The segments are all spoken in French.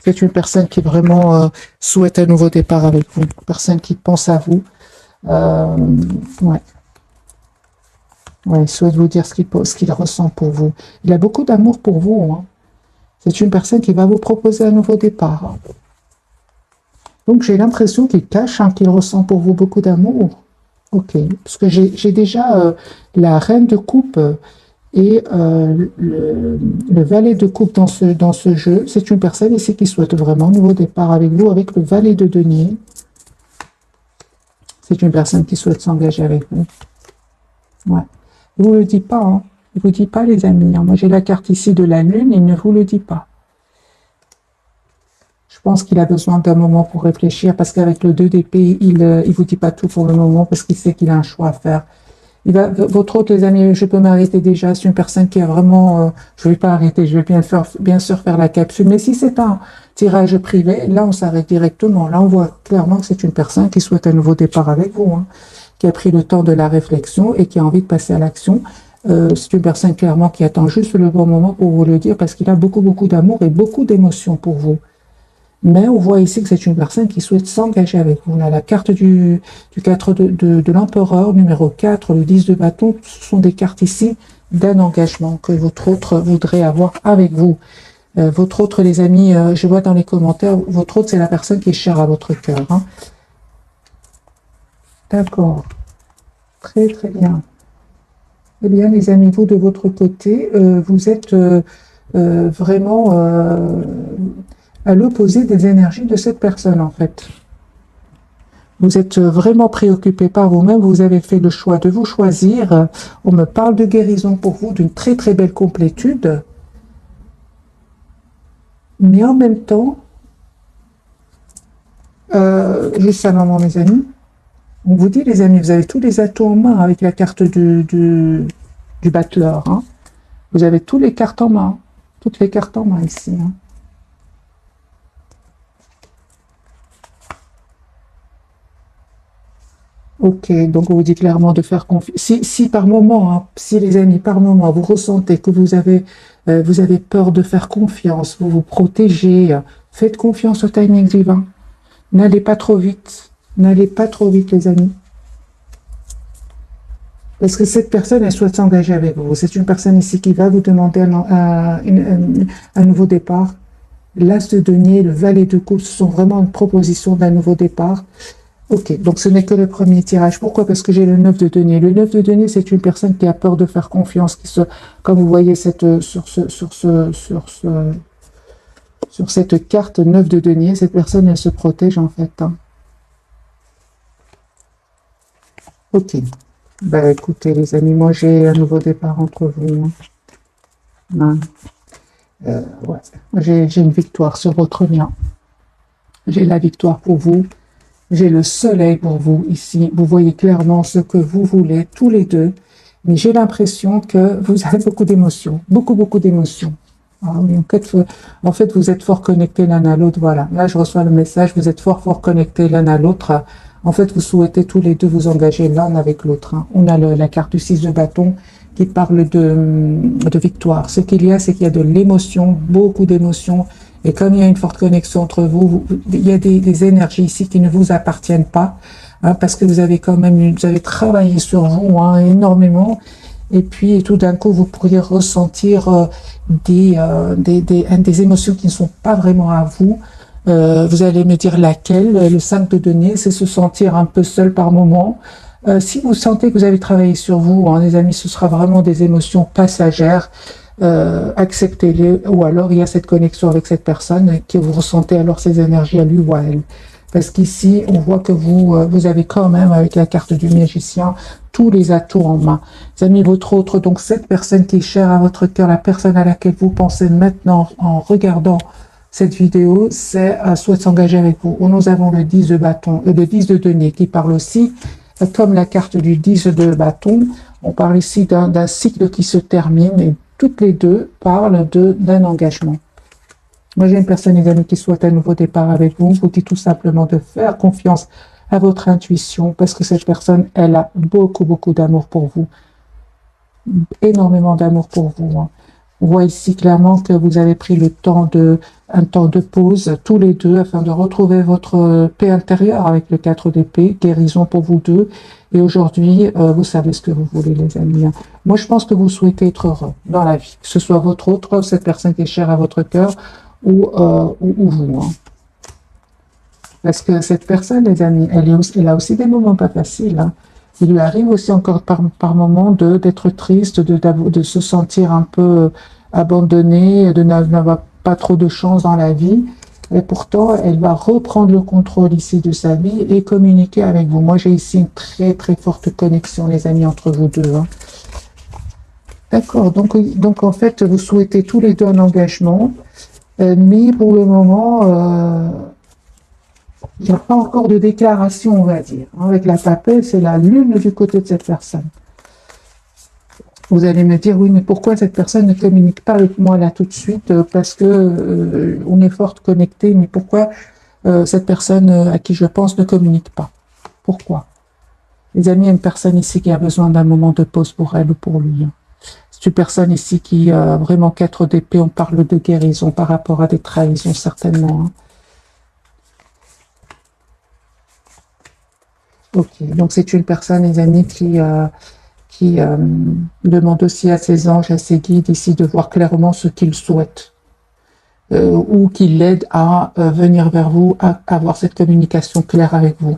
C'est une personne qui vraiment souhaite un nouveau départ avec vous. Une personne qui pense à vous. Ouais. Ouais, il souhaite vous dire ce qu'il ressent pour vous. Il a beaucoup d'amour pour vous. Hein. C'est une personne qui va vous proposer un nouveau départ. Hein. Donc j'ai l'impression qu'il cache, hein, qu'il ressent pour vous beaucoup d'amour. Ok, parce que j'ai déjà la reine de coupe et le valet de coupe dans ce jeu. C'est une personne ici qui souhaite vraiment un nouveau départ avec vous, avec le valet de denier. C'est une personne qui souhaite s'engager avec vous. Ouais. Il ne vous le dit pas, hein. Il ne vous dit pas, les amis. Hein. Moi, j'ai la carte ici de la lune, il ne vous le dit pas. Je pense qu'il a besoin d'un moment pour réfléchir, parce qu'avec le 2 d'épée, il ne vous dit pas tout pour le moment, parce qu'il sait qu'il a un choix à faire. Votre autre, les amis, je peux m'arrêter déjà. C'est une personne qui a vraiment... je ne vais pas arrêter, je vais bien sûr faire la capsule. Mais si c'est un tirage privé, là, on s'arrête directement. Là, on voit clairement que c'est une personne qui souhaite un nouveau départ avec vous, hein, qui a pris le temps de la réflexion et qui a envie de passer à l'action. C'est une personne clairement qui attend juste le bon moment pour vous le dire, parce qu'il a beaucoup, beaucoup d'amour et beaucoup d'émotions pour vous. Mais on voit ici que c'est une personne qui souhaite s'engager avec vous. On a la carte du 4 de l'empereur, numéro 4, le 10 de bâton. Ce sont des cartes ici d'un engagement que votre autre voudrait avoir avec vous. Votre autre, les amis, je vois dans les commentaires, votre autre, c'est la personne qui est chère à votre cœur. Hein. D'accord. Très, très bien. Eh bien, les amis, vous, de votre côté, vous êtes vraiment... à l'opposé des énergies de cette personne, en fait. Vous êtes vraiment préoccupé par vous-même, vous avez fait le choix de vous choisir. On me parle de guérison pour vous, d'une très très belle complétude. Mais en même temps, juste un moment, mes amis, on vous dit, les amis, vous avez tous les atouts en main avec la carte du battleur. Hein. Vous avez toutes les cartes en main, toutes les cartes en main ici. Hein. Ok, donc on vous dit clairement de faire confiance. Si par moment, hein, si les amis, par moment, vous ressentez que vous avez peur de faire confiance, vous vous protégez, faites confiance au timing divin. N'allez pas trop vite. N'allez pas trop vite, les amis. Parce que cette personne, elle souhaite s'engager avec vous. C'est une personne ici qui va vous demander un nouveau départ. L'As de denier, le valet de coupe, ce sont vraiment une proposition d'un nouveau départ. Ok, donc ce n'est que le premier tirage. Pourquoi? Parce que j'ai le 9 de denier. Le 9 de denier, c'est une personne qui a peur de faire confiance, comme vous voyez sur cette carte 9 de denier, cette personne, elle se protège en fait. Hein. Ok. Ben écoutez les amis, moi j'ai un nouveau départ entre vous. Hein. Ouais. J'ai une victoire sur votre lien. J'ai la victoire pour vous. J'ai le soleil pour vous ici. Vous voyez clairement ce que vous voulez, tous les deux. Mais j'ai l'impression que vous avez beaucoup d'émotions. Beaucoup, beaucoup d'émotions. Ah, en fait, vous êtes fort connectés l'un à l'autre. Voilà. Là, je reçois le message. Vous êtes fort, fort connectés l'un à l'autre. En fait, vous souhaitez tous les deux vous engager l'un avec l'autre. Hein. On a la carte du 6 de bâton qui parle de victoire. Ce qu'il y a, c'est qu'il y a de l'émotion, beaucoup d'émotions. Et comme il y a une forte connexion entre vous, il y a des énergies ici qui ne vous appartiennent pas, hein, parce que vous avez quand même vous avez travaillé sur vous hein, énormément. Et puis tout d'un coup, vous pourriez ressentir des émotions qui ne sont pas vraiment à vous. Vous allez me dire laquelle. Le 5 de denier, c'est se sentir un peu seul par moment. Si vous sentez que vous avez travaillé sur vous, hein, les amis, ce sera vraiment des émotions passagères. Acceptez-les, ou alors il y a cette connexion avec cette personne que vous ressentez alors ces énergies à lui ou à elle. Parce qu'ici, on voit que vous avez quand même, avec la carte du magicien, tous les atouts en main. Vous avez mis votre autre, donc cette personne qui est chère à votre cœur, la personne à laquelle vous pensez maintenant en regardant cette vidéo, c'est souhaite s'engager avec vous. Nous avons le 10 de bâton, le 10 de denier qui parle aussi, comme la carte du 10 de bâton, on parle ici d'un cycle qui se termine et toutes les deux parlent d'un engagement. Moi, j'ai une personne, les amis, qui souhaite un nouveau départ avec vous. Je vous dis tout simplement de faire confiance à votre intuition parce que cette personne, elle a beaucoup, beaucoup d'amour pour vous. Énormément d'amour pour vous. Hein. On voit ici clairement que vous avez pris un temps de pause tous les deux afin de retrouver votre paix intérieure avec le 4 d'épée, guérison pour vous deux. Et aujourd'hui, vous savez ce que vous voulez, les amis. Moi, je pense que vous souhaitez être heureux dans la vie, que ce soit votre autre, cette personne qui est chère à votre cœur ou vous. Hein. Parce que cette personne, les amis, elle a aussi des moments pas faciles. Hein. Il lui arrive aussi encore par moments d'être triste, de se sentir un peu abandonnée, de n'avoir pas trop de chance dans la vie. Et pourtant, elle va reprendre le contrôle ici de sa vie et communiquer avec vous. Moi, j'ai ici une très très forte connexion, les amis, entre vous deux. Hein. D'accord, donc en fait, vous souhaitez tous les deux un engagement, mais pour le moment, il n'y a pas encore de déclaration, on va dire. Avec la papelle, c'est la lune du côté de cette personne. Vous allez me dire, oui, mais pourquoi cette personne ne communique pas avec moi là tout de suite? Parce que on est fort connecté, mais pourquoi cette personne à qui je pense ne communique pas? Pourquoi? Les amis, il y a une personne ici qui a besoin d'un moment de pause pour elle ou pour lui. C'est une personne ici qui a vraiment 4 d'épée, on parle de guérison par rapport à des trahisons, certainement. Hein. Ok, donc c'est une personne, les amis, qui demande aussi à ses anges, à ses guides ici de voir clairement ce qu'ils souhaitent ou qui l'aident à venir vers vous, à avoir cette communication claire avec vous.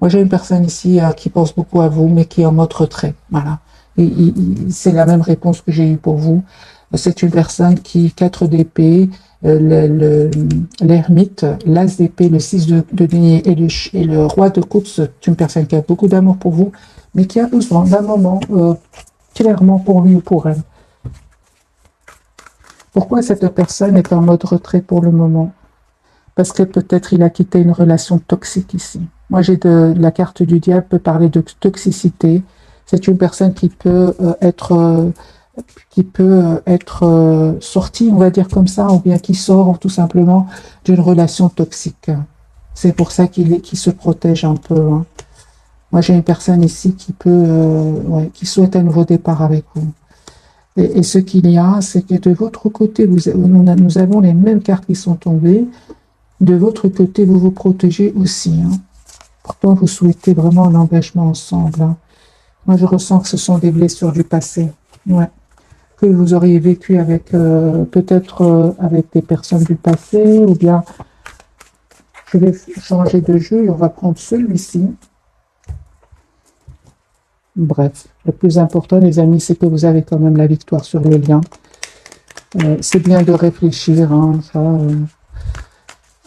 Moi, j'ai une personne ici qui pense beaucoup à vous, mais qui est en mode retrait. Voilà. C'est la même réponse que j'ai eue pour vous. C'est une personne qui, 4 d'épée, l'ermite, l'as d'épée, le 6 de denier et le roi de coupe, c'est une personne qui a beaucoup d'amour pour vous, mais qui a besoin d'un moment clairement pour lui ou pour elle. Pourquoi cette personne est en mode retrait pour le moment? Parce que peut-être il a quitté une relation toxique ici. Moi, j'ai la carte du diable peut parler de toxicité. C'est une personne qui peut être sortie, on va dire comme ça, ou bien qui sort tout simplement d'une relation toxique. C'est pour ça qu'il se protège un peu. Hein. Moi, j'ai une personne ici qui souhaite un nouveau départ avec vous. Et ce qu'il y a, c'est que de votre côté, nous avons les mêmes cartes qui sont tombées. De votre côté, vous vous protégez aussi. Hein. Pourtant, vous souhaitez vraiment un engagement ensemble. Hein. Moi, je ressens que ce sont des blessures du passé. Ouais. Que vous auriez vécu avec peut-être avec des personnes du passé, ou bien je vais changer de jeu et on va prendre celui-ci. Bref, le plus important, les amis, c'est que vous avez quand même la victoire sur les liens. C'est bien de réfléchir, hein,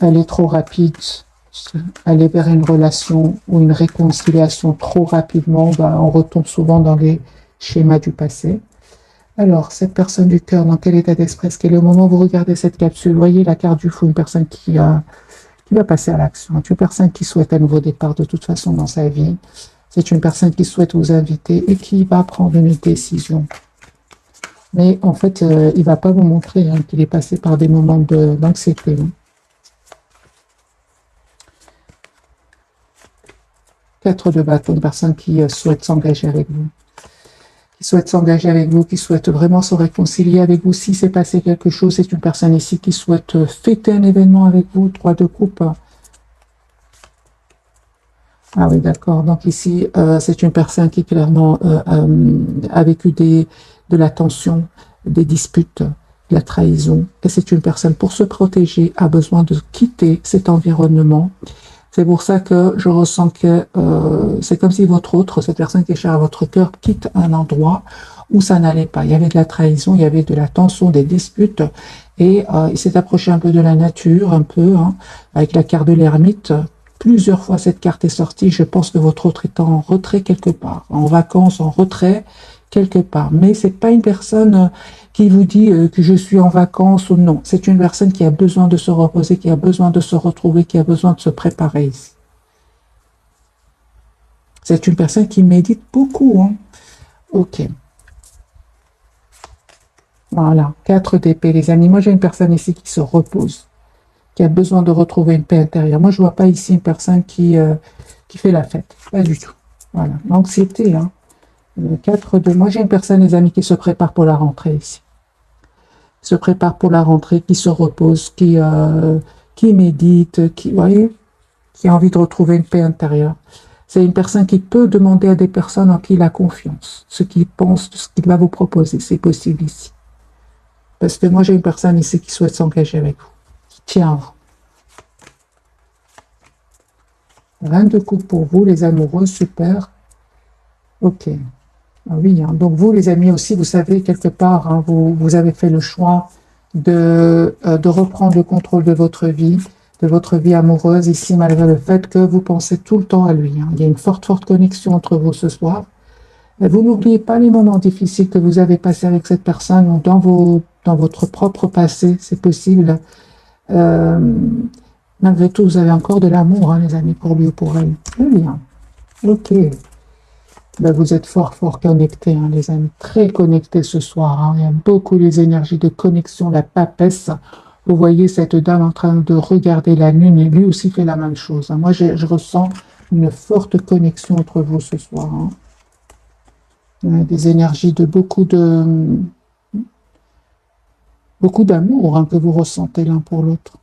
aller trop rapide, aller vers une relation ou une réconciliation trop rapidement, on retombe souvent dans les schémas du passé. Alors, cette personne du cœur, dans quel état d'esprit est-ce qu'elle est au moment où vous regardez cette capsule? Vous voyez la carte du fou, une personne qui va passer à l'action, une personne qui souhaite un nouveau départ de toute façon dans sa vie. C'est une personne qui souhaite vous inviter et qui va prendre une décision. Mais en fait, il ne va pas vous montrer qu'il est passé par des moments d'anxiété. Hein. 4 de bâton, une personne qui souhaite s'engager avec vous. Qui souhaite vraiment se réconcilier avec vous. Si c'est passé quelque chose, c'est une personne ici qui souhaite fêter un événement avec vous. 3 de coupe. Ah oui, d'accord. Donc ici, c'est une personne qui clairement a vécu de la tension, des disputes, de la trahison. Et c'est une personne, pour se protéger, a besoin de quitter cet environnement. C'est pour ça que je ressens que c'est comme si cette personne qui est chère à votre cœur, quitte un endroit où ça n'allait pas. Il y avait de la trahison, il y avait de la tension, des disputes, et il s'est approché un peu de la nature, un peu, hein, avec la carte de l'ermite. Plusieurs fois cette carte est sortie. Je pense que votre autre est en retrait quelque part, en vacances, en retrait quelque part. Mais c'est pas une personne qui vous dit que je suis en vacances ou non. C'est une personne qui a besoin de se reposer, qui a besoin de se retrouver, qui a besoin de se préparer ici. C'est une personne qui médite beaucoup. Hein. Ok. Voilà. 4 d'épée, les amis. Moi, j'ai une personne ici qui se repose, qui a besoin de retrouver une paix intérieure. Moi, je vois pas ici une personne qui fait la fête. Pas du tout. Voilà. L'anxiété, hein. Le 4 de... Moi, j'ai une personne, les amis, qui se prépare pour la rentrée ici. Se prépare pour la rentrée, qui se repose, qui médite, qui, vous voyez, qui a envie de retrouver une paix intérieure. C'est une personne qui peut demander à des personnes en qui il a confiance, ce qu'il pense, ce qu'il va vous proposer. C'est possible ici. Parce que moi, j'ai une personne ici qui souhaite s'engager avec vous, qui tient à vous. 22 coups pour vous, les amoureux, super. Ok. Ah oui, hein. Donc vous, les amis, aussi, vous savez, quelque part, hein, vous avez fait le choix de reprendre le contrôle de votre vie amoureuse, ici, malgré le fait que vous pensez tout le temps à lui. Hein. Il y a une forte, forte connexion entre vous ce soir. Et vous n'oubliez pas les moments difficiles que vous avez passés avec cette personne ou dans votre propre passé, c'est possible. Malgré tout, vous avez encore de l'amour, hein, les amis, pour lui ou pour elle. Très bien. Ok. Ben, vous êtes fort, fort connectés, hein, les amis. Très connectés ce soir. Hein. Il y a beaucoup les énergies de connexion, la papesse. Vous voyez cette dame en train de regarder la lune et lui aussi fait la même chose. Hein. Moi, je ressens une forte connexion entre vous ce soir. Hein. Des énergies de beaucoup d'amour hein, que vous ressentez l'un pour l'autre.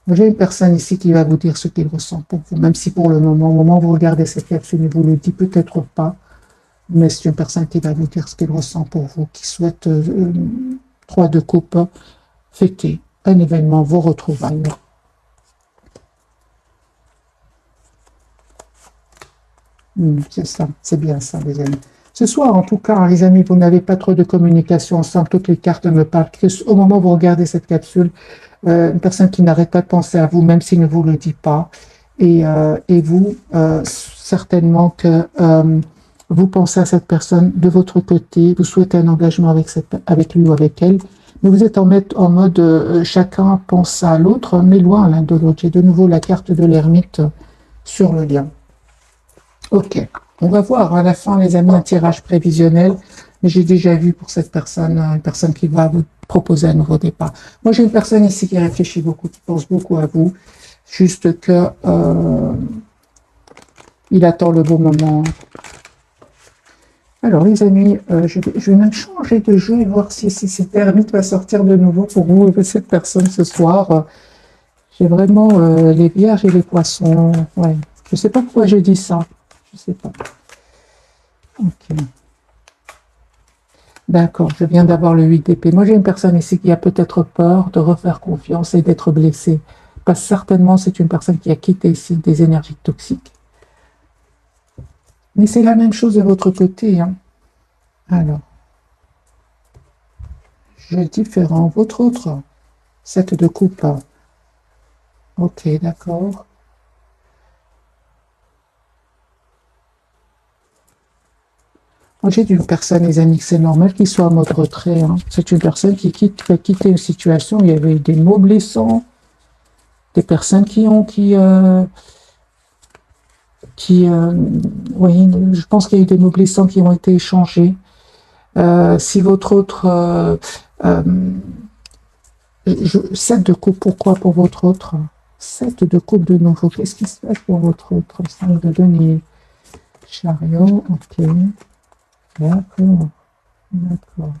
J'ai une personne ici qui va vous dire ce qu'il ressent pour vous, même si pour le moment, au moment où vous regardez cette capsule, il vous le dit peut-être pas, mais c'est une personne qui va vous dire ce qu'il ressent pour vous, qui souhaite 3 de coupe, fêter un événement, vos retrouvailles. C'est ça, c'est bien ça, les amis. Ce soir, en tout cas, les amis, vous n'avez pas trop de communication ensemble. Toutes les cartes me parlent qu'au moment où vous regardez cette capsule, une personne qui n'arrête pas de penser à vous, même s'il ne vous le dit pas. Et vous, certainement que vous pensez à cette personne de votre côté, vous souhaitez un engagement avec lui ou avec elle, mais vous êtes en mode chacun pense à l'autre, mais loin l'un de l'autre. J'ai de nouveau la carte de l'ermite sur le lien. Ok, on va voir à la fin, les amis, un tirage prévisionnel. Mais j'ai déjà vu pour cette personne, une personne qui va vous proposer un nouveau départ. Moi, j'ai une personne ici qui réfléchit beaucoup, qui pense beaucoup à vous. Juste que il attend le bon moment. Alors, les amis, je vais même changer de jeu et voir si cette ermite va sortir de nouveau pour vous et cette personne ce soir. J'ai vraiment les vierges et les poissons. Ouais. Je ne sais pas pourquoi je dis ça. Je ne sais pas. Ok. D'accord, je viens d'avoir le 8 d'épée. Moi, j'ai une personne ici qui a peut-être peur de refaire confiance et d'être blessée. Parce que certainement, c'est une personne qui a quitté ici des énergies toxiques. Mais c'est la même chose de votre côté. Hein. Alors, jeu différent. Votre autre, 7 de coupe. Ok, d'accord. J'ai d'une personne, les amis, c'est normal qu'il soit en mode retrait. Hein. C'est une personne qui va quitter une situation où il y avait des mots blessants, des personnes oui, je pense qu'il y a eu des mots blessants qui ont été échangés. Si votre autre... 7 de coupe, pourquoi pour votre autre 7 de coupe de nouveau. Qu'est-ce qui se passe pour votre autre 5 de denier. Chariot, ok. D'accord. D'accord.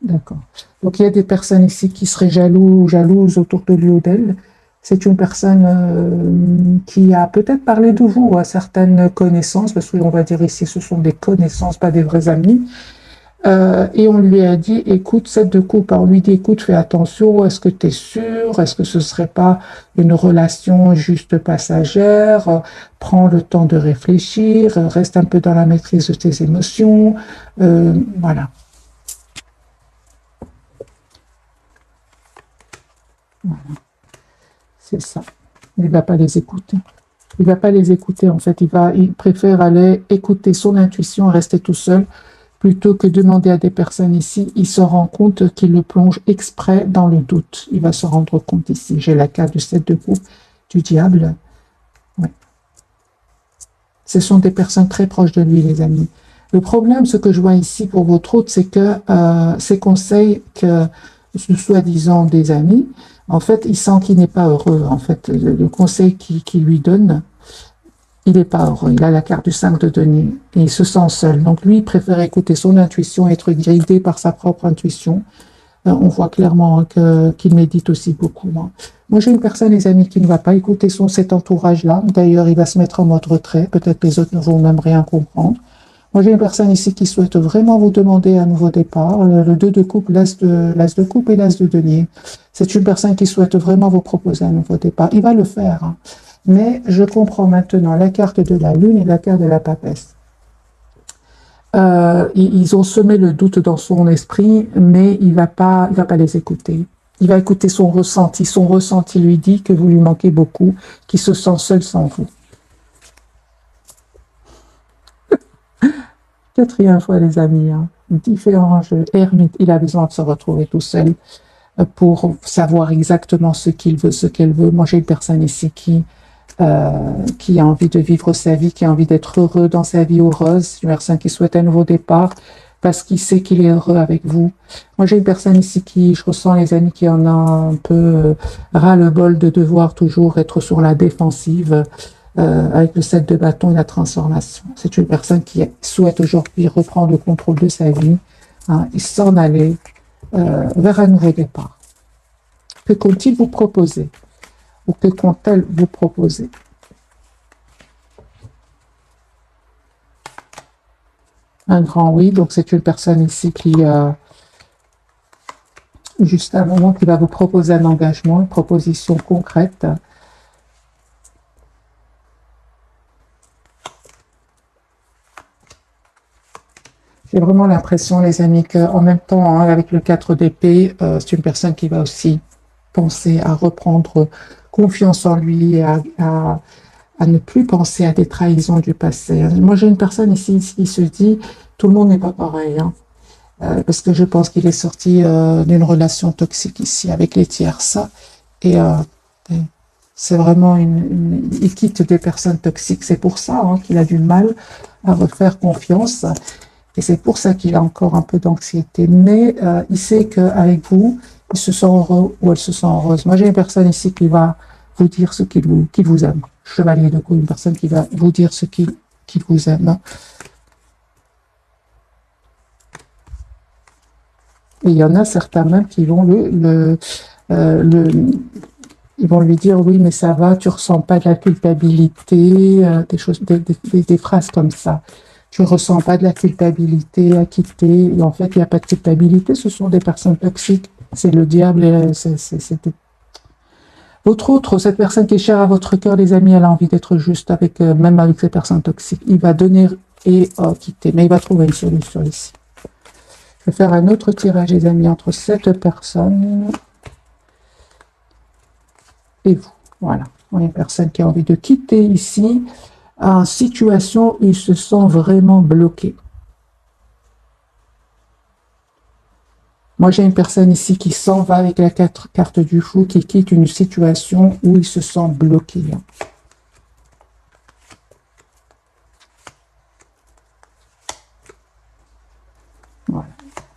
D'accord. Donc, il y a des personnes ici qui seraient jaloux ou jalouses autour de lui ou d'elle. C'est une personne qui a peut-être parlé de vous à certaines connaissances, parce qu'on va dire ici, ce sont des connaissances, pas des vrais amis. Et on lui a dit, écoute, 7 de coupe, on lui dit, écoute, fais attention, est-ce que tu es sûr, est-ce que ce serait pas une relation juste passagère, prends le temps de réfléchir, reste un peu dans la maîtrise de tes émotions, voilà. Voilà. C'est ça. Il ne va pas les écouter. Il ne va pas les écouter, en fait. Il préfère aller écouter son intuition, rester tout seul, plutôt que demander à des personnes ici. Il se rend compte qu'il le plonge exprès dans le doute. Il va se rendre compte ici. J'ai la carte du 7 de coupe du diable. Ouais. Ce sont des personnes très proches de lui, les amis. Le problème, ce que je vois ici pour votre autre, c'est que ces conseils que, soi-disant des amis, en fait, il sent qu'il n'est pas heureux. En fait, le conseil qu'il lui donne, il n'est pas heureux. Il a la carte du 5 de denier et il se sent seul. Donc lui, il préfère écouter son intuition, être guidé par sa propre intuition. On voit clairement qu'il médite aussi beaucoup. Moi, j'ai une personne, les amis, qui ne va pas écouter cet entourage-là. D'ailleurs, il va se mettre en mode retrait. Peut-être les autres ne vont même rien comprendre. Moi, j'ai une personne ici qui souhaite vraiment vous demander un nouveau départ. Le 2 de coupe, l'as de coupe et l'as de denier. C'est une personne qui souhaite vraiment vous proposer un nouveau départ. Il va le faire. Hein. Mais je comprends maintenant la carte de la lune et la carte de la papesse. Ils ont semé le doute dans son esprit, mais il va pas les écouter. Il va écouter son ressenti. Son ressenti lui dit que vous lui manquez beaucoup, qu'il se sent seul sans vous. Quatrième fois, les amis, hein. Différents jeux. Ermite, il a besoin de se retrouver tout seul pour savoir exactement ce qu'il veut, ce qu'elle veut. Moi, j'ai une personne ici qui a envie de vivre sa vie, qui a envie d'être heureux dans sa vie heureuse, une personne qui souhaite un nouveau départ parce qu'il sait qu'il est heureux avec vous. Moi, j'ai une personne ici je ressens, les amis, qui en a un peu ras-le-bol de devoir toujours être sur la défensive avec le 7 de bâton et la transformation. C'est une personne qui souhaite aujourd'hui reprendre le contrôle de sa vie et s'en aller vers un nouveau départ. Que compte-t-il vous proposer? Ou que compte-t-elle vous proposer? Un grand oui, donc c'est une personne ici qui, juste à un moment, qui va vous proposer un engagement, une proposition concrète. J'ai vraiment l'impression, les amis, qu'en même temps, avec le 4 d'épée, c'est une personne qui va aussi penser à reprendre confiance en lui et à ne plus penser à des trahisons du passé. Moi, j'ai une personne ici qui se dit, tout le monde n'est pas pareil, parce que je pense qu'il est sorti d'une relation toxique ici avec les tierces. Et c'est vraiment il quitte des personnes toxiques. C'est pour ça qu'il a du mal à refaire confiance. Et c'est pour ça qu'il a encore un peu d'anxiété. Mais il sait qu'avec vous, il se sent heureux ou elle se sent heureuse. Moi, j'ai une personne ici qui va vous dire ce qu'il vous aime. Chevalier de coups, une personne qui va vous dire ce qu'il vous aime. Et il y en a certains même qui vont ils vont lui dire oui, mais ça va, tu ressens pas de la culpabilité, des choses, des phrases comme ça. Tu ressens pas de la culpabilité à quitter. Et en fait, il n'y a pas de culpabilité. Ce sont des personnes toxiques. C'est le diable. Et cette personne qui est chère à votre cœur, les amis, elle a envie d'être juste même avec ces personnes toxiques. Il va donner et quitter. Mais il va trouver une solution ici. Je vais faire un autre tirage, les amis, entre cette personne et vous. Voilà. Il y a une personne qui a envie de quitter ici en situation où il se sent vraiment bloqué. Moi, j'ai une personne ici qui s'en va avec la carte du fou, qui quitte une situation où il se sent bloqué. Voilà.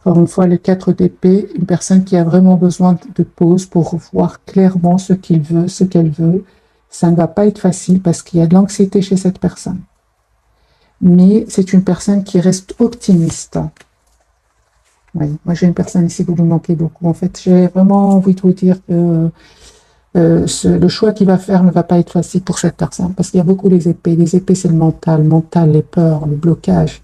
Encore une fois, le 4 d'épée, une personne qui a vraiment besoin de pause pour voir clairement ce qu'il veut, ce qu'elle veut. Ça ne va pas être facile parce qu'il y a de l'anxiété chez cette personne. Mais c'est une personne qui reste optimiste. Oui, moi j'ai une personne ici que vous manquez beaucoup. En fait, j'ai vraiment envie de vous dire que le choix qu'il va faire ne va pas être facile pour cette personne parce qu'il y a beaucoup les épées. Les épées, c'est le mental, les peurs, le blocage.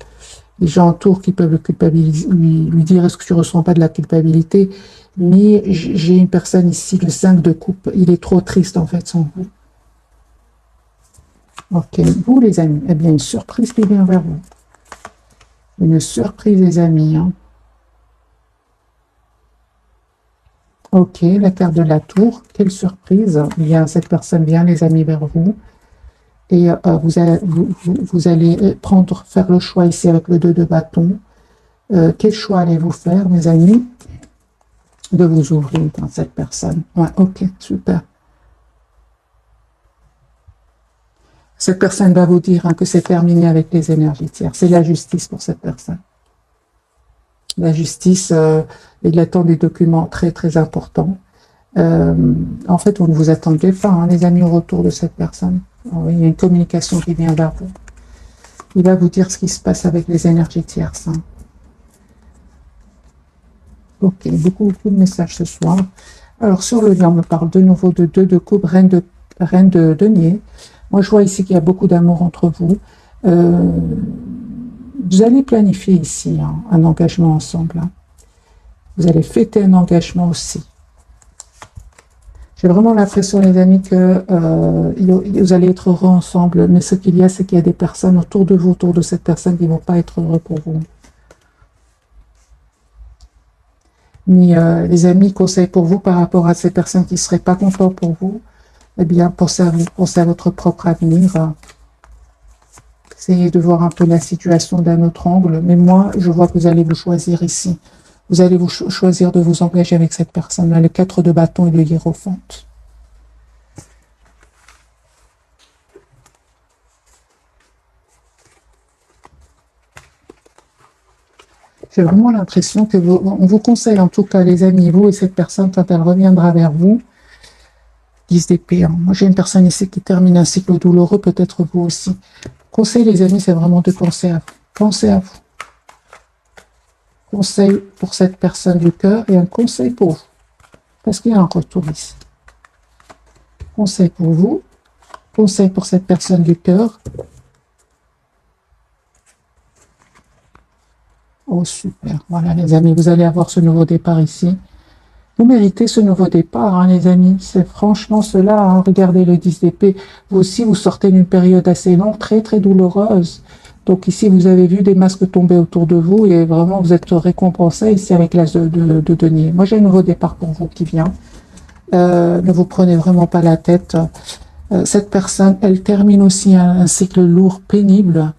Les gens autour qui peuvent le culpabiliser, lui dire est-ce que tu ne ressens pas de la culpabilité? Mais j'ai une personne ici, le 5 de coupe, il est trop triste en fait sans vous. Ok, vous les amis, eh bien une surprise qui vient vers vous. Une surprise les amis. Ok, la carte de la tour, quelle surprise. Cette personne vient les amis vers vous. Et vous allez faire le choix ici avec le 2 de bâton. Quel choix allez-vous faire, mes amis? De vous ouvrir dans cette personne. Ouais, ok, super. Cette personne va vous dire que c'est terminé avec les énergies tiers. C'est la justice pour cette personne. La justice, il attend des documents très, très importants. En fait, vous ne vous attendez pas, les amis, au retour de cette personne. Oui, il y a une communication qui vient vers vous. Il va vous dire ce qui se passe avec les énergies tierces. Hein. Ok, beaucoup de messages ce soir. Alors, sur le lien, on me parle de nouveau de 2 de coupe, reine de denier. Moi, je vois ici qu'il y a beaucoup d'amour entre vous. Vous allez planifier ici hein, un engagement ensemble. Hein. Vous allez fêter un engagement aussi. J'ai vraiment l'impression, les amis, que vous allez être heureux ensemble. Mais ce qu'il y a, c'est qu'il y a des personnes autour de vous, autour de cette personne, qui ne vont pas être heureux pour vous. Mais les amis, conseils pour vous par rapport à ces personnes qui ne seraient pas contentes pour vous, eh bien, pensez à vous, pensez à votre propre avenir. Essayez de voir un peu la situation d'un autre angle. Mais moi, je vois que vous allez vous choisir ici. Vous allez vous choisir de vous engager avec cette personne-là. Le 4 de bâton et le hiérophante. J'ai vraiment l'impression que on vous conseille, en tout cas, les amis, vous et cette personne, quand elle reviendra vers vous, 10 d'épée. Hein. Moi, j'ai une personne ici qui termine un cycle douloureux, peut-être vous aussi. Conseil, les amis, c'est vraiment de penser à vous. Pensez à vous. Conseil pour cette personne du cœur et un conseil pour vous. Parce qu'il y a un retour ici. Conseil pour vous. Conseil pour cette personne du cœur. Oh, super. Voilà, les amis, vous allez avoir ce nouveau départ ici. Vous méritez ce nouveau départ, hein, les amis. C'est franchement cela. Hein. Regardez le 10 d'épée. Vous aussi, vous sortez d'une période assez longue, très, très douloureuse. Donc ici, vous avez vu des masques tomber autour de vous et vraiment, vous êtes récompensé ici avec l'as de denier. Moi, j'ai un nouveau départ pour vous qui vient. Ne vous prenez vraiment pas la tête. Cette personne, elle termine aussi un cycle lourd, pénible,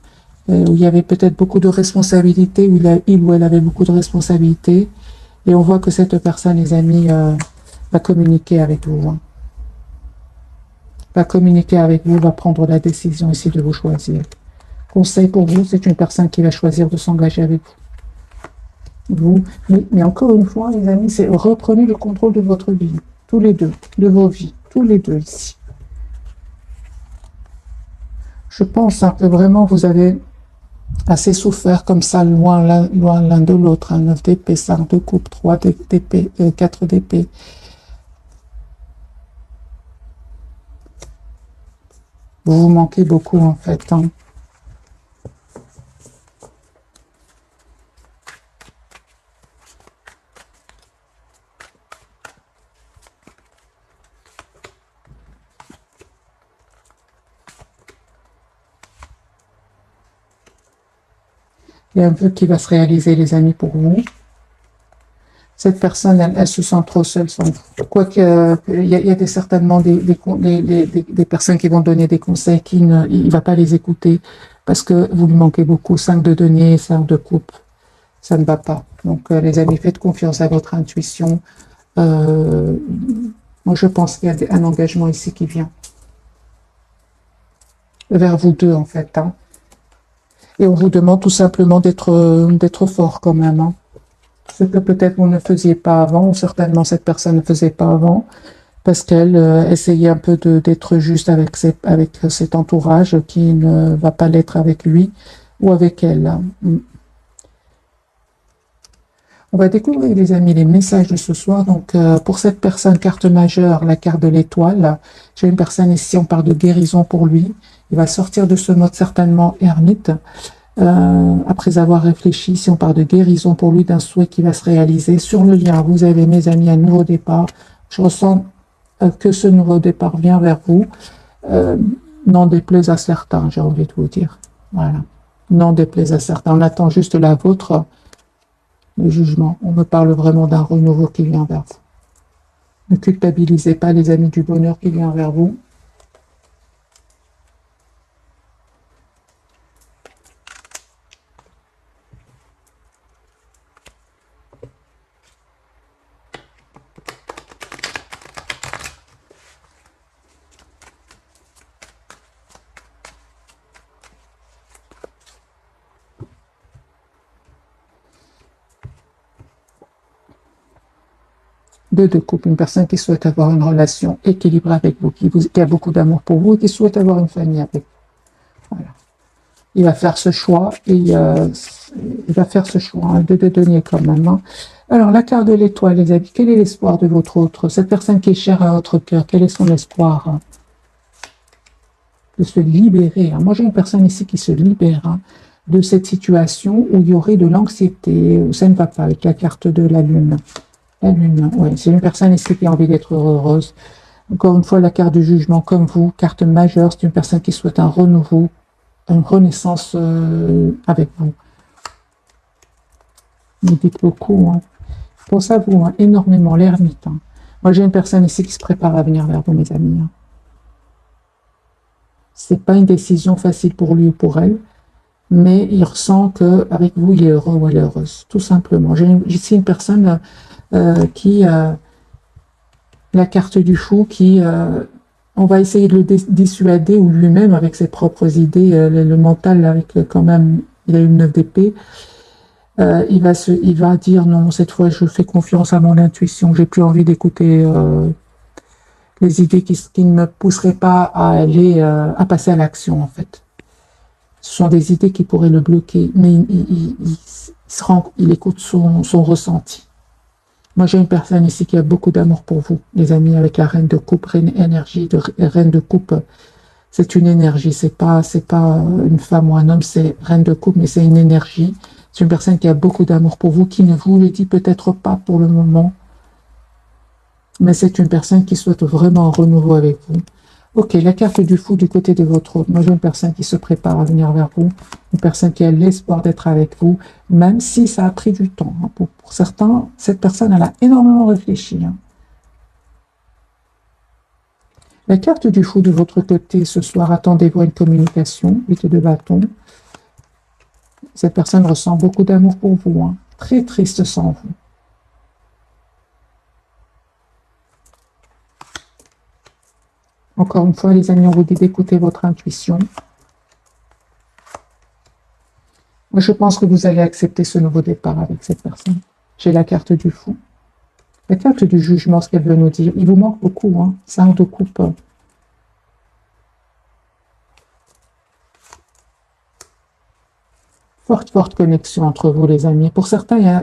où il y avait peut-être beaucoup de responsabilités, où il ou elle avait beaucoup de responsabilités. Et on voit que cette personne, les amis, va communiquer avec vous. Hein. Va communiquer avec vous, va prendre la décision ici de vous choisir. Conseil pour vous, c'est une personne qui va choisir de s'engager avec vous. Mais encore une fois, les amis, c'est reprenez le contrôle de votre vie. Tous les deux, de vos vies. Tous les deux ici. Je pense hein, que vraiment vous avez assez souffert comme ça, loin l'un de l'autre. Hein, 9 d'épée, 5 de coupe, 3 d'épée, 4 d'épée. Vous vous manquez beaucoup en fait. Hein. Il y a un vœu qui va se réaliser, les amis, pour vous. Cette personne, elle se sent trop seule sans vous. Quoique, il y a certainement des personnes qui vont donner des conseils il ne va pas les écouter parce que vous lui manquez beaucoup. 5 de denier, 5 de coupe, ça ne va pas. Donc, les amis, faites confiance à votre intuition. Moi, je pense qu'il y a un engagement ici qui vient vers vous deux, en fait. Hein. Et on vous demande tout simplement d'être fort quand même. Hein. Ce que peut-être vous ne faisiez pas avant, ou certainement cette personne ne faisait pas avant, parce qu'elle essayait un peu d'être juste avec cet entourage qui ne va pas l'être avec lui ou avec elle. Hein. On va découvrir, les amis, les messages de ce soir. Donc, pour cette personne, carte majeure, la carte de l'étoile. J'ai une personne ici, on parle de guérison pour lui. Il va sortir de ce mode certainement ermite. Après avoir réfléchi, si on parle de guérison pour lui, d'un souhait qui va se réaliser. Sur le lien, vous avez, mes amis, un nouveau départ. Je ressens que ce nouveau départ vient vers vous. N'en déplaise à certains, j'ai envie de vous dire. Voilà. N'en déplaise à certains. On attend juste la vôtre, le jugement. On me parle vraiment d'un renouveau qui vient vers vous. Ne culpabilisez pas, les amis, du bonheur qui vient vers vous. Deux de coupe, une personne qui souhaite avoir une relation équilibrée avec vous, qui a beaucoup d'amour pour vous et qui souhaite avoir une famille avec vous. Voilà. Il va faire ce choix et il va faire ce choix. Un deux de denier quand même. Hein. Alors, la carte de l'étoile, les amis, quel est l'espoir de votre autre? Cette personne qui est chère à votre cœur, quel est son espoir hein, de se libérer hein. Moi, j'ai une personne ici qui se libère hein, de cette situation où il y aurait de l'anxiété, où ça ne va pas avec la carte de la lune. La lune, oui, c'est une personne ici qui a envie d'être heureuse. Encore une fois, la carte du jugement, comme vous, carte majeure, c'est une personne qui souhaite un renouveau, une renaissance avec vous. Vous dites beaucoup. Hein. Pense à vous, hein, énormément, l'ermite. Hein. Moi, j'ai une personne ici qui se prépare à venir vers vous, mes amis. Hein. C'est pas une décision facile pour lui ou pour elle, mais il ressent qu'avec vous, il est heureux ou elle est heureuse, tout simplement. J'ai ici une personne qui... la carte du fou qui... on va essayer de le dissuader, ou lui-même, avec ses propres idées, le mental, avec quand même... Il a une 9 d'épée. Il va dire non, cette fois je fais confiance à mon intuition, j'ai plus envie d'écouter les idées qui ne me pousseraient pas à aller à passer à l'action en fait. Ce sont des idées qui pourraient le bloquer, mais il écoute son ressenti. Moi j'ai une personne ici qui a beaucoup d'amour pour vous, les amis, avec la reine de coupe, reine énergie, reine de coupe. C'est une énergie, c'est pas une femme ou un homme, c'est reine de coupe, mais c'est une énergie. C'est une personne qui a beaucoup d'amour pour vous, qui ne vous le dit peut-être pas pour le moment, mais c'est une personne qui souhaite vraiment un renouveau avec vous. Ok, la carte du fou du côté de votre autre. Moi, j'ai une personne qui se prépare à venir vers vous, une personne qui a l'espoir d'être avec vous, même si ça a pris du temps. Pour certains, cette personne, elle a énormément réfléchi. Hein. La carte du fou de votre côté ce soir, attendez-vous à une communication, 8 de bâton. Cette personne ressent beaucoup d'amour pour vous, hein. Très triste sans vous. Encore une fois, les amis, on vous dit d'écouter votre intuition. Moi, je pense que vous allez accepter ce nouveau départ avec cette personne. J'ai la carte du fou. La carte du jugement, ce qu'elle veut nous dire. Il vous manque beaucoup, hein. 5 de coupe. Forte connexion entre vous, les amis. Pour certains,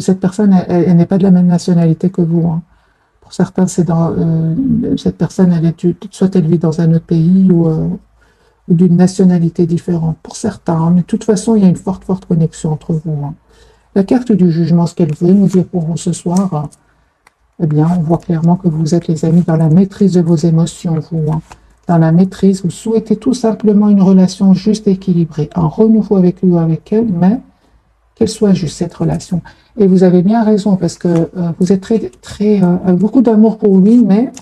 cette personne, elle n'est pas de la même nationalité que vous. Hein. Pour certains, c'est cette personne, soit elle vit dans un autre pays ou d'une nationalité différente. Pour certains, hein, mais de toute façon, il y a une forte connexion entre vous. Hein. La carte du jugement, ce qu'elle veut nous dire pour vous ce soir, eh bien, on voit clairement que vous êtes, les amis, dans la maîtrise de vos émotions, vous. Hein. Dans la maîtrise, vous souhaitez tout simplement une relation juste et équilibrée, un renouveau avec lui ou avec elle, mais qu'elle soit juste cette relation. Et vous avez bien raison, parce que vous êtes beaucoup d'amour pour lui, mais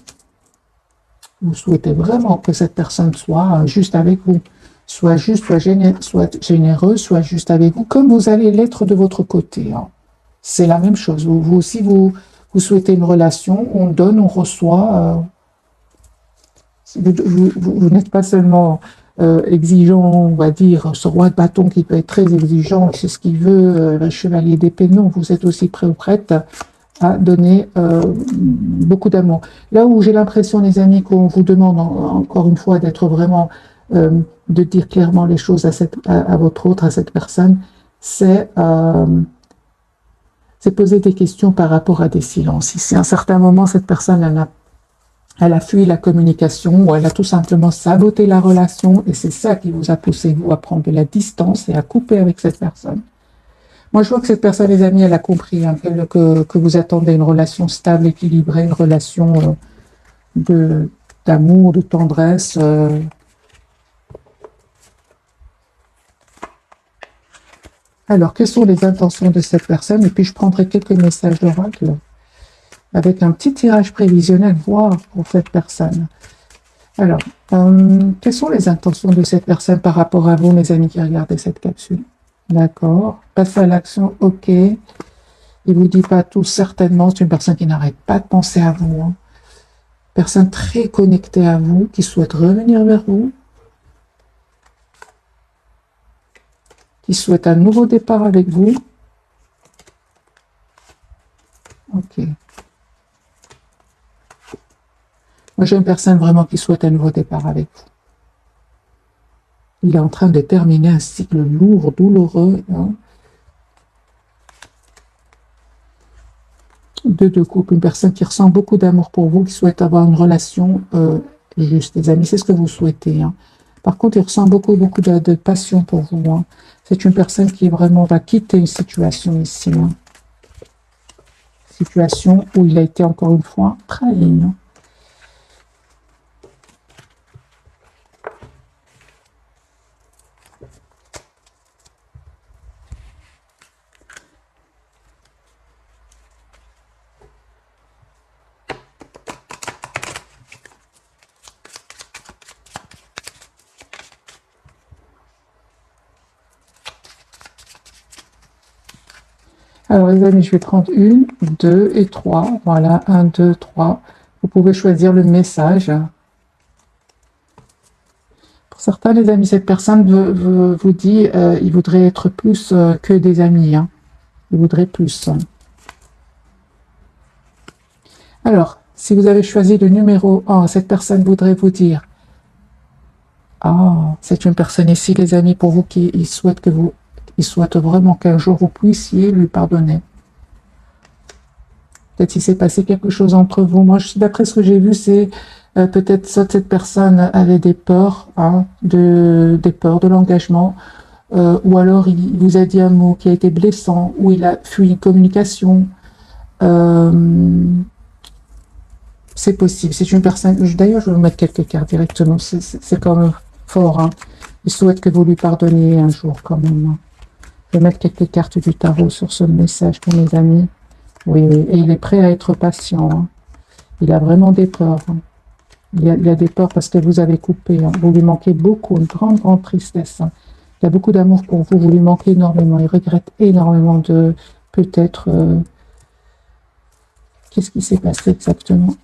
vous souhaitez vraiment que cette personne soit juste avec vous, soit juste, soit généreuse, soit juste avec vous, comme vous allez l'être de votre côté. Hein. C'est la même chose. Vous aussi, vous souhaitez une relation, on donne, on reçoit. Vous n'êtes pas seulement exigeant, on va dire, ce roi de bâton qui peut être très exigeant, c'est ce qu'il veut, le chevalier d'épée, non, vous êtes aussi prêt ou prête à donner beaucoup d'amour. Là où j'ai l'impression, les amis, qu'on vous demande encore une fois d'être vraiment, de dire clairement les choses à votre autre, à cette personne, c'est poser des questions par rapport à des silences. Si à un certain moment, cette personne, elle a fui la communication ou elle a tout simplement saboté la relation et c'est ça qui vous a poussé, vous, à prendre de la distance et à couper avec cette personne. Moi, je vois que cette personne, les amis, elle a compris hein, que vous attendez une relation stable, équilibrée, une relation d'amour, de tendresse. Alors, quelles sont les intentions de cette personne? Et puis, je prendrai quelques messages d'oracle avec un petit tirage prévisionnel, voir pour cette personne. Alors, quelles sont les intentions de cette personne par rapport à vous, mes amis qui regardez cette capsule? D'accord. Passe à l'action, ok. Il vous dit pas tout, certainement. C'est une personne qui n'arrête pas de penser à vous. Hein. Personne très connectée à vous, qui souhaite revenir vers vous. Qui souhaite un nouveau départ avec vous. Ok. Moi, j'ai une personne vraiment qui souhaite un nouveau départ avec vous. Il est en train de terminer un cycle lourd, douloureux. Hein. De couple, une personne qui ressent beaucoup d'amour pour vous, qui souhaite avoir une relation juste, les amis, c'est ce que vous souhaitez. Hein. Par contre, il ressent beaucoup de passion pour vous. Hein. C'est une personne qui vraiment va quitter une situation ici. Hein. Situation où il a été encore une fois trahi. Hein. Alors les amis, je vais prendre 1, 2 et 3. Voilà, 1, 2, 3. Vous pouvez choisir le message. Pour certains, les amis, cette personne vous dit il voudrait être plus que des amis. Hein. Il voudrait plus. Alors, si vous avez choisi le numéro 1, cette personne voudrait vous dire c'est une personne ici, les amis, pour vous qui souhaite que vous il souhaite vraiment qu'un jour vous puissiez lui pardonner. Peut-être il s'est passé quelque chose entre vous. Moi, d'après ce que j'ai vu, c'est peut-être soit cette personne avait des peurs, hein, des peurs de l'engagement, ou alors il vous a dit un mot qui a été blessant, ou il a fui une communication. C'est possible. C'est une personne. D'ailleurs, je vais vous mettre quelques cartes directement. C'est quand même fort. Hein. Il souhaite que vous lui pardonniez un jour quand même. Hein. Je vais mettre quelques cartes du tarot sur ce message pour mes amis. Oui, oui. Et il est prêt à être patient. Hein. Il a vraiment des peurs. Hein. Il y a des peurs parce que vous avez coupé. Hein. Vous lui manquez beaucoup. Une grande, grande tristesse. Hein. Il a beaucoup d'amour pour vous. Vous lui manquez énormément. Il regrette énormément de peut-être... Qu'est-ce qui s'est passé exactement?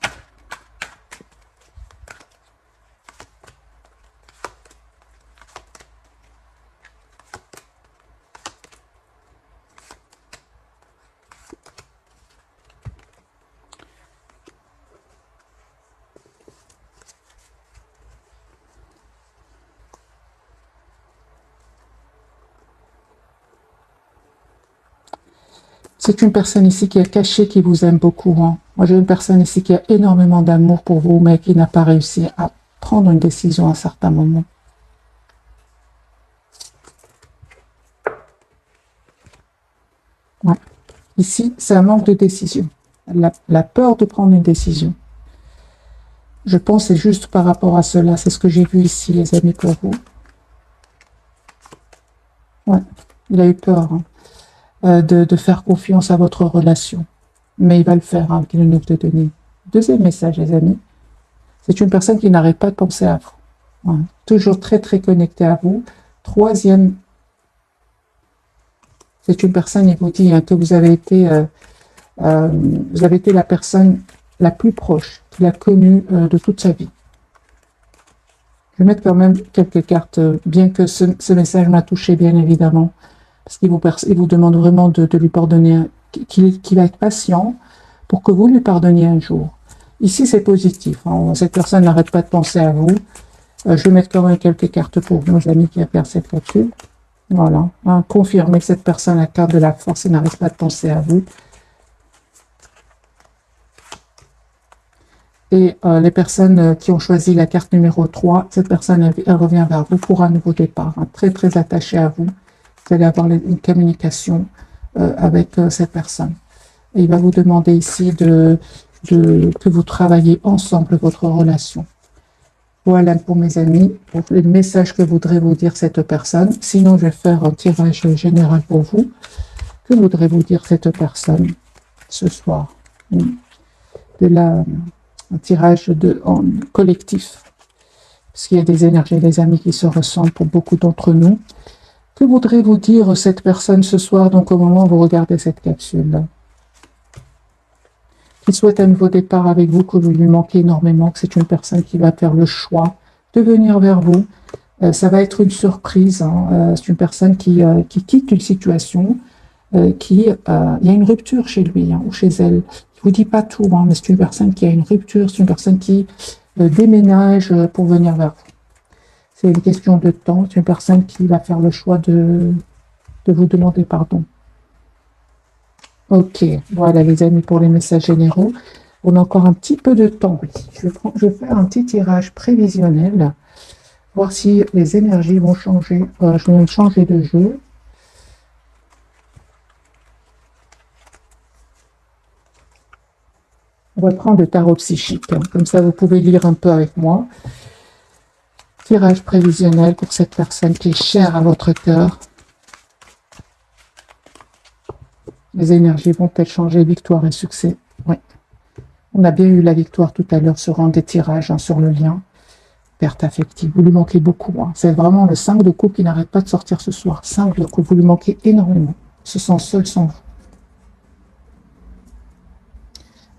C'est une personne ici qui est cachée, qui vous aime beaucoup. Hein. Moi, j'ai une personne ici qui a énormément d'amour pour vous, mais qui n'a pas réussi à prendre une décision à un certain moment. Ouais. Ici, c'est un manque de décision. La peur de prendre une décision. Je pense que c'est juste par rapport à cela. C'est ce que j'ai vu ici, les amis, pour vous. Ouais. Il a eu peur. Hein. De faire confiance à votre relation. Mais il va le faire avec le 9 de denier. Deuxième message, les amis. C'est une personne qui n'arrête pas de penser à vous. Ouais. Toujours très, très connectée à vous. Troisième, c'est une personne, il vous dit hein, que vous avez été la personne la plus proche qu'il a connue de toute sa vie. Je vais mettre quand même quelques cartes, bien que ce message m'a touché, bien évidemment. Parce qu'il vous demande vraiment de lui pardonner, qu'il va être patient pour que vous lui pardonniez un jour. Ici, c'est positif. Hein. Cette personne n'arrête pas de penser à vous. Je vais mettre quand même quelques cartes pour nos amis qui regardent cette capsule. Voilà. Hein. Confirmez que cette personne a la carte de la force et n'arrête pas de penser à vous. Et les personnes qui ont choisi la carte numéro 3, cette personne elle revient vers vous pour un nouveau départ. Hein. Très, très attachée à vous. Vous allez avoir une communication avec cette personne. Et il va vous demander ici que vous travaillez ensemble votre relation. Voilà pour mes amis, pour les messages que voudrait vous dire cette personne. Sinon, je vais faire un tirage général pour vous. Que voudrait vous dire cette personne ce soir? Un tirage en collectif. Parce qu'il y a des énergies, des amis qui se ressemblent pour beaucoup d'entre nous. Que voudrait vous dire cette personne ce soir, donc au moment où vous regardez cette capsule? Qui souhaite un nouveau départ avec vous, que vous lui manquez énormément, que c'est une personne qui va faire le choix de venir vers vous. Ça va être une surprise. Hein. C'est une personne qui quitte une situation, il y a une rupture chez lui hein, ou chez elle. Je ne vous dis pas tout, hein, mais c'est une personne qui a une rupture, c'est une personne qui déménage pour venir vers vous. C'est une question de temps. C'est une personne qui va faire le choix de vous demander pardon. Ok, voilà les amis pour les messages généraux. On a encore un petit peu de temps. Oui. Je vais faire un petit tirage prévisionnel, voir si les énergies vont changer. Je vais changer de jeu. On va prendre le tarot psychique. Comme ça, vous pouvez lire un peu avec moi. Tirage prévisionnel pour cette personne qui est chère à votre cœur. Les énergies vont-elles changer? Victoire et succès. Oui. On a bien eu la victoire tout à l'heure sur un des tirages sur le lien. Perte affective. Vous lui manquez beaucoup. C'est vraiment le 5 de coupe qui n'arrête pas de sortir ce soir. 5 de coupe. Vous lui manquez énormément. Il se sent seul sans vous.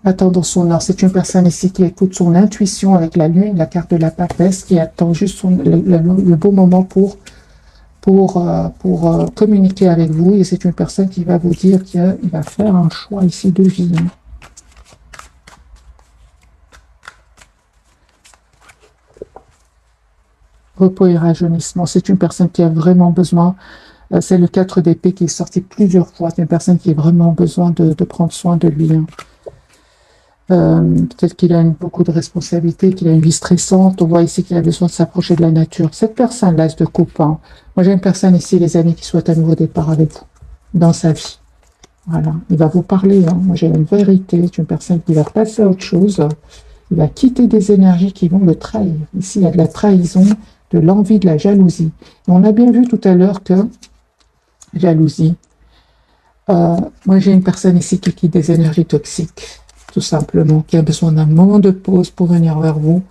Attendons son heure. C'est une personne ici qui écoute son intuition avec la lune, la carte de la papesse, qui attend juste le beau moment pour communiquer avec vous. Et c'est une personne qui va vous dire qu'il va faire un choix ici de vie. Repos et rajeunissement. C'est une personne qui a vraiment besoin. C'est le 4 d'épée qui est sorti plusieurs fois. C'est une personne qui a vraiment besoin de prendre soin de lui. Peut-être qu'il a beaucoup de responsabilités, qu'il a une vie stressante. On voit ici qu'il a besoin de s'approcher de la nature. Cette personne, l'as de coupe. Moi, j'ai une personne ici, les amis, qui souhaite un nouveau départ avec vous dans sa vie. Voilà. Il va vous parler. Moi, j'ai une vérité. C'est une personne qui va passer à autre chose. Il va quitter des énergies qui vont le trahir. Ici, il y a de la trahison, de l'envie, de la jalousie. Et on a bien vu tout à l'heure que jalousie. Moi, j'ai une personne ici qui quitte des énergies toxiques, tout simplement, qui a besoin d'un moment de pause pour venir vers vous.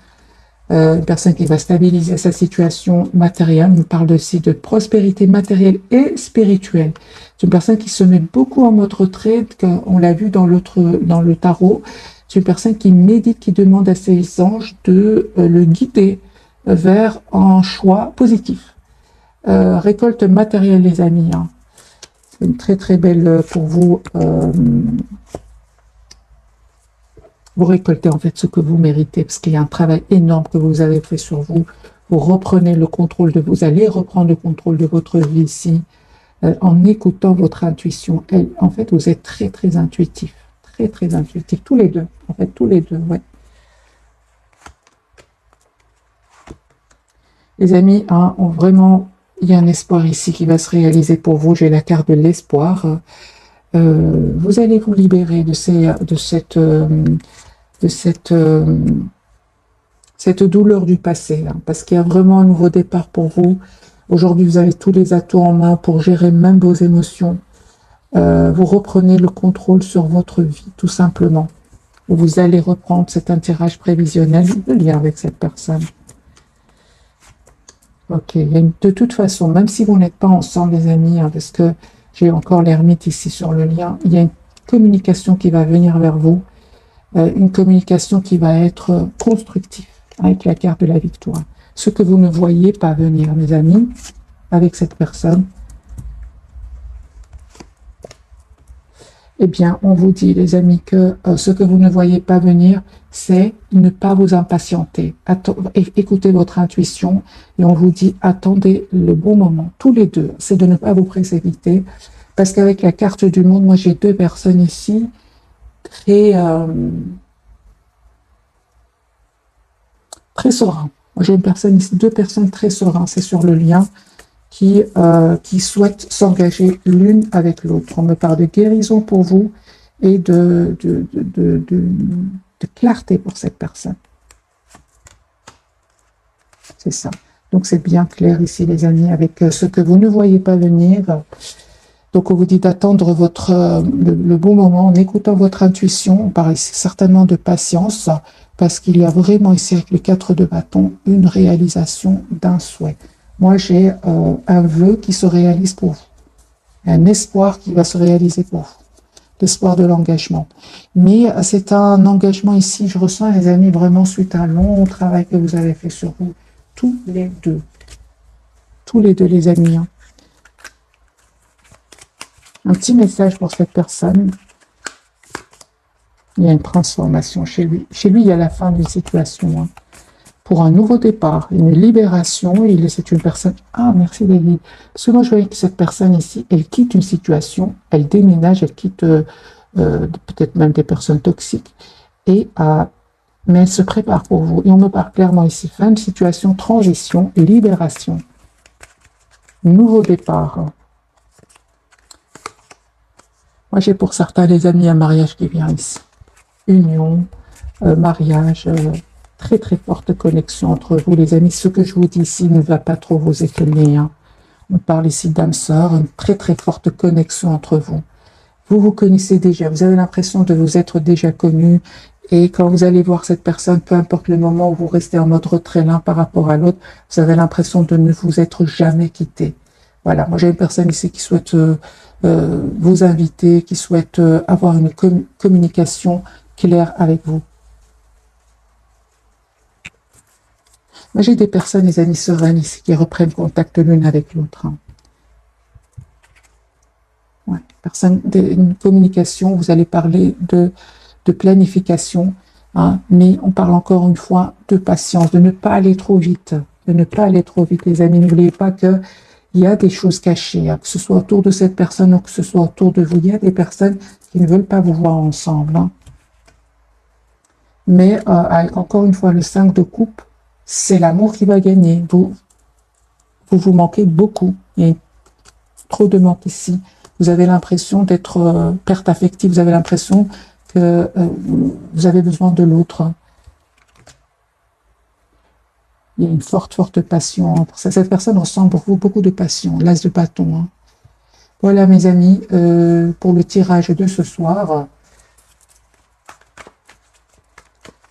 Une personne qui va stabiliser sa situation matérielle. On parle aussi de prospérité matérielle et spirituelle. C'est une personne qui se met beaucoup en mode retrait, on l'a vu dans le tarot. C'est une personne qui médite, qui demande à ses anges de le guider vers un choix positif. Récolte matérielle, les amis. C'est une très très belle pour vous. Vous récoltez en fait ce que vous méritez, parce qu'il y a un travail énorme que vous avez fait sur vous. Vous reprenez le contrôle vous allez reprendre le contrôle de votre vie ici, en écoutant votre intuition. En fait, vous êtes très très intuitif. Très très intuitif, tous les deux. En fait, tous les deux, ouais. Les amis, vraiment, il y a un espoir ici qui va se réaliser pour vous. J'ai la carte de l'espoir. Vous allez vous libérer de cette douleur du passé, parce qu'il y a vraiment un nouveau départ pour vous. Aujourd'hui, vous avez tous les atouts en main pour gérer même vos émotions. Vous reprenez le contrôle sur votre vie, tout simplement. Vous allez reprendre cet tirage prévisionnel, le lien avec cette personne. Ok, de toute façon, même si vous n'êtes pas ensemble, les amis, parce que j'ai encore l'ermite ici sur le lien, il y a une communication qui va venir vers vous, une communication qui va être constructive, avec la carte de la victoire. Ce que vous ne voyez pas venir, mes amis, avec cette personne, eh bien, on vous dit, les amis, que ce que vous ne voyez pas venir, c'est ne pas vous impatienter. Écoutez votre intuition et on vous dit, attendez le bon moment, tous les deux. C'est de ne pas vous précipiter, parce qu'avec la carte du monde, moi, j'ai deux personnes ici très sereins. Moi, j'ai deux personnes très sereines, c'est sur le lien. Qui souhaitent s'engager l'une avec l'autre. On me parle de guérison pour vous et de clarté pour cette personne. C'est ça. Donc, c'est bien clair ici, les amis, avec ce que vous ne voyez pas venir. Donc, on vous dit d'attendre le bon moment en écoutant votre intuition. On parle ici certainement de patience, parce qu'il y a vraiment ici, avec le 4 de bâton, une réalisation d'un souhait. Moi, j'ai un vœu qui se réalise pour vous. Un espoir qui va se réaliser pour vous. L'espoir de l'engagement. Mais c'est un engagement ici, je ressens, les amis, vraiment suite à un long travail que vous avez fait sur vous. Tous les deux. Tous les deux, les amis. Un petit message pour cette personne. Il y a une transformation chez lui. Chez lui, il y a la fin d'une situation. Hein. Pour un nouveau départ, une libération. C'est une personne... Ah, merci David. Parce que moi, je voyais que cette personne ici, elle quitte une situation, elle déménage, elle quitte peut-être même des personnes toxiques. Mais elle se prépare pour vous. Et on me parle clairement ici. Fin de situation, transition, libération. Nouveau départ. Moi, j'ai pour certains les amis un mariage qui vient ici. Union, mariage, très très forte connexion entre vous, les amis. Ce que je vous dis ici ne va pas trop vous étonner. Hein. On parle ici d'âme sœur, une très très forte connexion entre vous. Vous vous connaissez déjà, vous avez l'impression de vous être déjà connu. Et quand vous allez voir cette personne, peu importe le moment où vous restez en mode retrait l'un par rapport à l'autre, vous avez l'impression de ne vous être jamais quitté. Voilà, moi j'ai une personne ici qui souhaite vous inviter, qui souhaite avoir une communication claire avec vous. Moi j'ai des personnes, les amis sereines ici, qui reprennent contact l'une avec l'autre. Hein. Ouais, une communication, vous allez parler de planification, hein, mais on parle encore une fois de patience, de ne pas aller trop vite, les amis. N'oubliez pas que il y a des choses cachées, hein, que ce soit autour de cette personne ou que ce soit autour de vous. Il y a des personnes qui ne veulent pas vous voir ensemble. Hein. Mais avec encore une fois le 5 de coupe, c'est l'amour qui va gagner. Vous manquez beaucoup. Il y a trop de manque ici. Vous avez l'impression d'être perte affective. Vous avez l'impression que vous avez besoin de l'autre. Il y a une forte passion. Cette personne ressent pour vous beaucoup de passion. L'as de bâton. Hein. Voilà mes amis, pour le tirage de ce soir.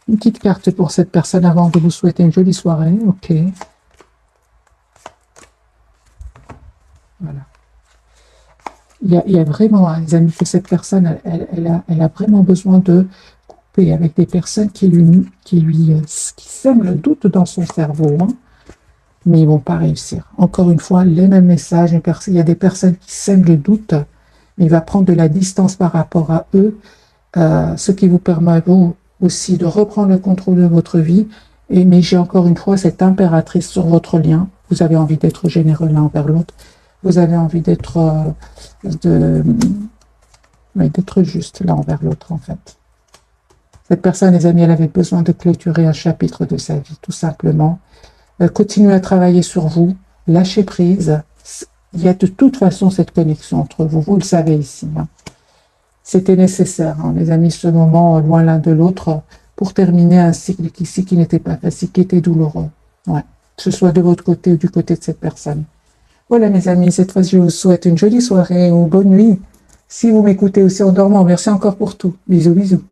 Une petite carte pour cette personne avant de vous souhaiter une jolie soirée. Ok. Voilà. Il y a vraiment, les amis, que cette personne, elle a vraiment besoin de couper avec des personnes qui sèment le doute dans son cerveau. Hein. Mais ils ne vont pas réussir. Encore une fois, les mêmes messages. Il y a des personnes qui sèment le doute, mais il va prendre de la distance par rapport à eux, ce qui vous permet à vous aussi de reprendre le contrôle de votre vie. Mais j'ai encore une fois cette impératrice sur votre lien. Vous avez envie d'être généreux l'un envers l'autre. Vous avez envie d'être juste l'un envers l'autre, en fait. Cette personne, les amis, elle avait besoin de clôturer un chapitre de sa vie, tout simplement. Continuez à travailler sur vous, lâchez prise. Il y a de toute façon cette connexion entre vous, vous le savez ici. Hein. C'était nécessaire, hein, les amis, ce moment loin l'un de l'autre pour terminer un cycle ici qui n'était pas facile, qui était douloureux. Ouais. Que ce soit de votre côté ou du côté de cette personne. Voilà mes amis, cette fois je vous souhaite une jolie soirée ou bonne nuit. Si vous m'écoutez aussi en dormant, merci encore pour tout. Bisous, bisous.